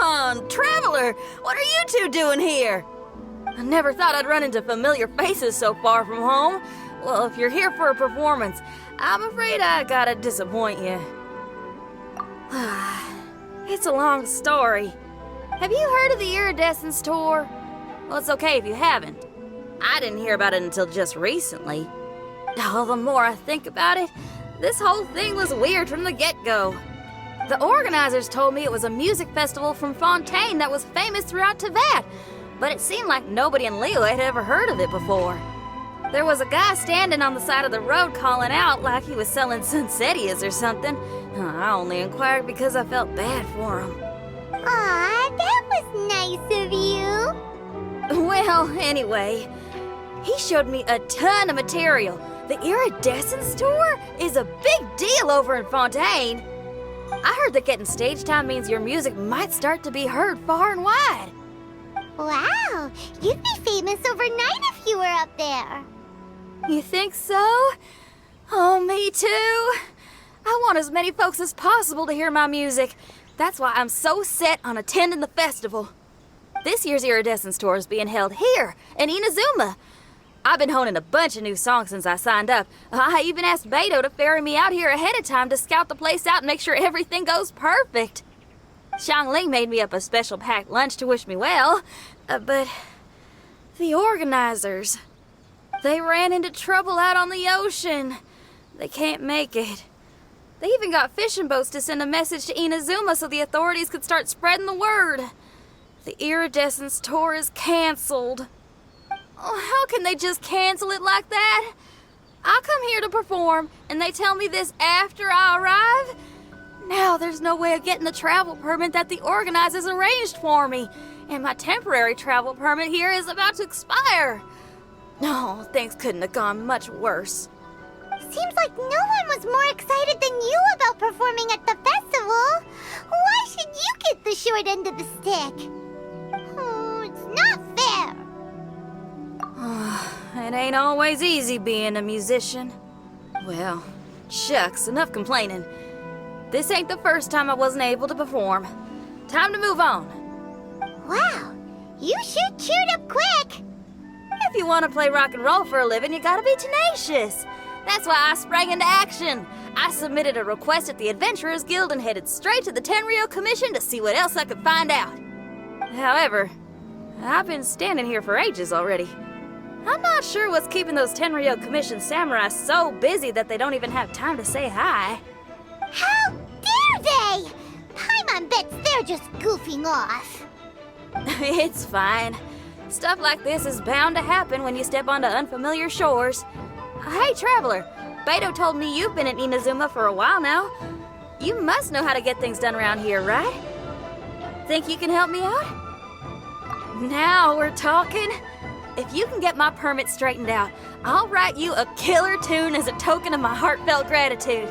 Xinyan, Traveler, what are you two doing here? I never thought I'd run into familiar faces so far from home. Well, if you're here for a performance, I'm afraid I gotta disappoint you. It's a long story. Have you heard of the Iridescence Tour? Well, it's okay if you haven't. I didn't hear about it until just recently. Oh, the more I think about it, this whole thing was weird from the get-go. The organizers told me it was a music festival from Fontaine that was famous throughout Teyvat, but it seemed like nobody in Leo had ever heard of it before. There was a guy standing on the side of the road calling out like he was selling Sunsetias or something. I only inquired because I felt bad for him. Aw, that was nice of you. Well, anyway, he showed me a ton of material. The Iridescence Tour is a big deal over in Fontaine. I heard that getting stage time means your music might start to be heard far and wide. Wow, you'd be famous overnight if you were up there. You think so? Oh, me too. I want as many folks as possible to hear my music. That's why I'm so set on attending the festival. This year's Iridescence Tour is being held here in Inazuma. I've been honing a bunch of new songs since I signed up. I even asked Beto to ferry me out here ahead of time to scout the place out and make sure everything goes perfect. Xiangling made me up a special packed lunch to wish me well, but the organizers, they ran into trouble out on the ocean. They can't make it. They even got fishing boats to send a message to Inazuma so the authorities could start spreading the word. The Iridescence Tour is canceled. Oh, how can they just cancel it like that? I come here to perform, and they tell me this after I arrive? Now there's no way of getting the travel permit that the organizers arranged for me, and my temporary travel permit here is about to expire. No, things couldn't have gone much worse. Seems like no one was more excited than you about performing at the festival. Why should you get the short end of the stick? Oh, it's not fair. It ain't always easy being a musician. Well, shucks, enough complaining. This ain't the first time I wasn't able to perform. Time to move on. Wow, you sure cheered up quick. If you want to play rock and roll for a living, you gotta be tenacious. That's why I sprang into action. I submitted a request at the Adventurers Guild and headed straight to the Tenryou Commission to see what else I could find out. However, I've been standing here for ages already. I'm not sure what's keeping those Tenryou Commission samurai so busy that they don't even have time to say hi. How dare they? Paimon bets they're just goofing off. It's fine. Stuff like this is bound to happen when you step onto unfamiliar shores. Hey, Traveler, Beto told me you've been at Inazuma for a while now. You must know how to get things done around here, right? Think you can help me out? Now we're talking. If you can get my permit straightened out, I'll write you a killer tune as a token of my heartfelt gratitude.